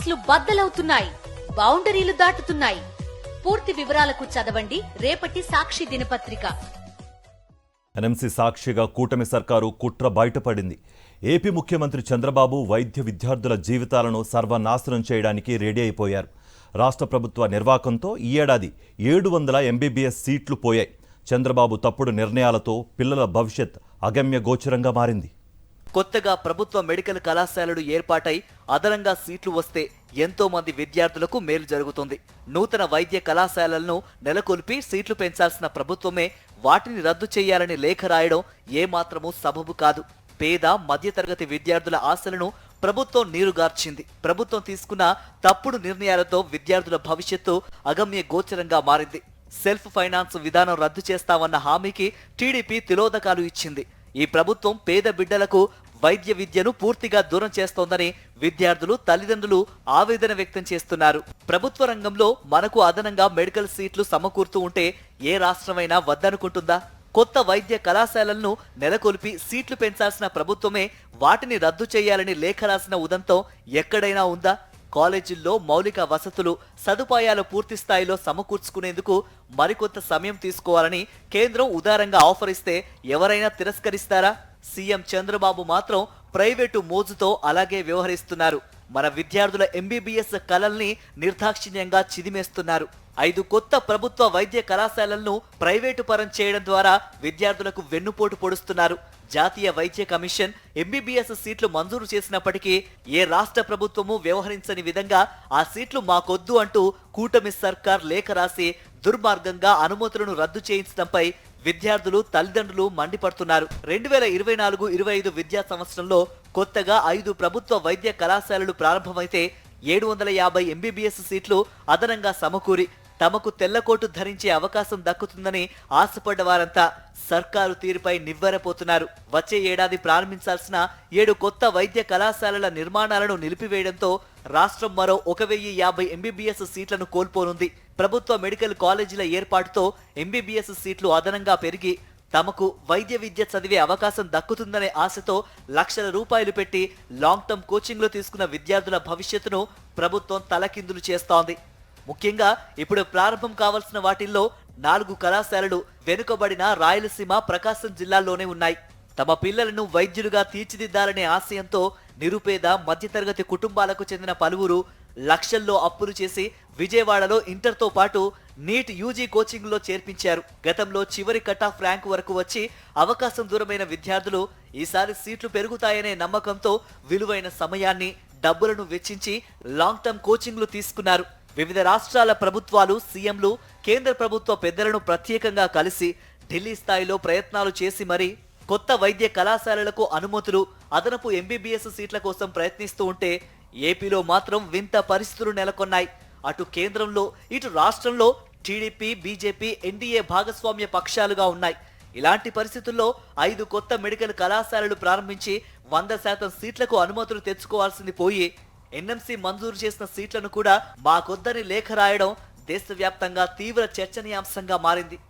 సీట్లు బద్దలవుతున్నాయి, బౌండరీలు దాటుతున్నాయి. పూర్తి వివరాలకు చదవండి రేపటి సాక్షి దినపత్రిక. ఎన్ఎంసీ సాక్షిగా కూటమి సర్కారు కుట్ర బయటపడింది. ఏపీ ముఖ్యమంత్రి చంద్రబాబు వైద్య విద్యార్థుల జీవితాలను సర్వనాశనం చేయడానికి రెడీ అయిపోయారు. రాష్ట్ర ప్రభుత్వ నిర్వాకంతో ఈ ఏడాది 700 ఎంబీబీఎస్ సీట్లు పోయాయి. చంద్రబాబు తప్పుడు నిర్ణయాలతో పిల్లల భవిష్యత్ అగమ్య గోచరంగా మారింది. కొత్తగా ప్రభుత్వ మెడికల్ కళాశాలలు ఏర్పాటై అదనంగా సీట్లు వస్తే ఎంతో మంది విద్యార్థులకు మేలు జరుగుతుంది. నూతన వైద్య కళాశాలలను నెలకొల్పి సీట్లు పెంచాల్సిన ప్రభుత్వమే వాటిని రద్దు చేయాలని లేఖ రాయడం ఏమాత్రమూ సబబు కాదు. పేద మధ్యతరగతి విద్యార్థుల ఆశలను ప్రభుత్వం నీరుగార్చింది. ప్రభుత్వం తీసుకున్న తప్పుడు నిర్ణయాలతో విద్యార్థుల భవిష్యత్తు అగమ్య గోచరంగా మారింది. సెల్ఫ్ ఫైనాన్స్ విధానం రద్దు చేస్తామన్న హామీకి టీడీపీ తిలోదకాలు ఇచ్చింది. ఈ ప్రభుత్వం పేద బిడ్డలకు వైద్య విద్యను పూర్తిగా దూరం చేస్తోందని విద్యార్థులు, తల్లిదండ్రులు ఆవేదన వ్యక్తం చేస్తున్నారు. ప్రభుత్వ రంగంలో మనకు అదనంగా మెడికల్ సీట్లు సమకూరుతూ ఉంటే ఏ రాష్ట్రమైనా వద్దనుకుంటుందా? కొత్త వైద్య కళాశాలలను నెలకొల్పి సీట్లు పెంచాల్సిన ప్రభుత్వమే వాటిని రద్దు చేయాలని లేఖ రాసిన ఉదంతం ఎక్కడైనా ఉందా? కాలేజీల్లో మౌలిక వసతులు, సదుపాయాలు పూర్తి స్థాయిలో సమకూర్చుకునేందుకు మరికొంత సమయం తీసుకోవాలని కేంద్రం ఉదారంగా ఆఫర్ ఇస్తే ఎవరైనా తిరస్కరిస్తారా? సీఎం చంద్రబాబు మాత్రం ప్రైవేటు మోజుతో అలాగే వ్యవహరిస్తున్నారు. మన విద్యార్థుల ఎంబీబీఎస్ కలల్ని నిర్దాక్షిణ్యంగా చిదిమేస్తున్నారు. 5 కొత్త ప్రభుత్వ వైద్య కళాశాలలను ప్రైవేటు పరం చేయడం ద్వారా విద్యార్థులకు వెన్నుపోటు పొడుస్తున్నారు. జాతీయ వైద్య కమిషన్ ఎంబీబీఎస్ సీట్లు మంజూరు చేసినప్పటికీ ఏ రాష్ట్ర ప్రభుత్వము వ్యవహరించని విధంగా ఆ సీట్లు మాకొద్దు అంటూ కూటమి సర్కార్ లేఖ రాసి దుర్మార్గంగా అనుమతులను రద్దు చేయించడంపై విద్యార్థులు, తల్లిదండ్రులు మండిపడుతున్నారు. 2024-25 విద్యా సంవత్సరంలో కొత్తగా 5 ప్రభుత్వ వైద్య కళాశాలలు ప్రారంభమైతే 750 ఎంబీబీఎస్ సీట్లు అదనంగా సమకూరి తమకు తెల్లకోటు ధరించే అవకాశం దక్కుతుందని ఆశపడ్డ వారంతా సర్కారు తీరుపై నివ్వెరపోతున్నారు. వచ్చే ఏడాది ప్రారంభించాల్సిన 7 కొత్త వైద్య కళాశాలల నిర్మాణాలను నిలిపివేయడంతో రాష్ట్రం మరో 1050 ఎంబీబీఎస్ సీట్లను కోల్పోనుంది. ప్రభుత్వ మెడికల్ కాలేజీల ఏర్పాటుతో ఎంబీబీఎస్ సీట్లు అదనంగా పెరిగి తమకు వైద్య విద్య చదివే అవకాశం దక్కుతుందనే ఆశతో లక్షల రూపాయలు పెట్టి లాంగ్ టర్మ్ కోచింగ్లో తీసుకున్న విద్యార్థుల భవిష్యత్తును ప్రభుత్వం తలకిందులు చేస్తోంది. ముఖ్యంగా ఇప్పుడు ప్రారంభం కావాల్సిన వాటిల్లో 4 కళాశాలలు వెనుకబడిన రాయలసీమ, ప్రకాశం జిల్లాల్లోనే ఉన్నాయి. తమ పిల్లలను వైద్యులుగా తీర్చిదిద్దాలనే ఆశయంతో నిరుపేద, మధ్యతరగతి కుటుంబాలకు చెందిన పలువురు లక్షల్లో అప్పులు చేసి విజయవాడలో ఇంటర్తో పాటు నీట్ యూజీ కోచింగ్లో చేర్పించారు. గతంలో చివరి కటాఫ్ ర్యాంకు వరకు వచ్చి అవకాశం దూరమైన విద్యార్థులు ఈసారి సీట్లు పెరుగుతాయనే నమ్మకంతో విలువైన సమయాన్ని, డబ్బులను వెచ్చించి లాంగ్ టర్మ్ కోచింగ్లు తీసుకున్నారు. వివిధ రాష్ట్రాల ప్రభుత్వాలు, సీఎంలు, కేంద్ర ప్రభుత్వ పెద్దలను ప్రత్యేకంగా కలిసి ఢిల్లీ స్థాయిలో ప్రయత్నాలు చేసి మరీ కొత్త వైద్య కళాశాలలకు అనుమతులు, అదనపు ఎంబీబీఎస్ సీట్ల కోసం ప్రయత్నిస్తూ ఉంటే ఏపీలో మాత్రం వింత పరిస్థితులు నెలకొన్నాయి. అటు కేంద్రంలో, ఇటు రాష్ట్రంలో టీడీపీ, బీజేపీ, ఎన్డీఏ భాగస్వామ్య పక్షాలుగా ఉన్నాయి. ఇలాంటి పరిస్థితుల్లో 5 కొత్త మెడికల్ కళాశాలలు ప్రారంభించి 100% సీట్లకు అనుమతులు తెచ్చుకోవాల్సింది పోయి ఎన్ఎంసీ మంజూరు చేసిన సీట్లను కూడా మాకొద్దని లేఖ రాయడం దేశవ్యాప్తంగా తీవ్ర చర్చనీయాంశంగా మారింది.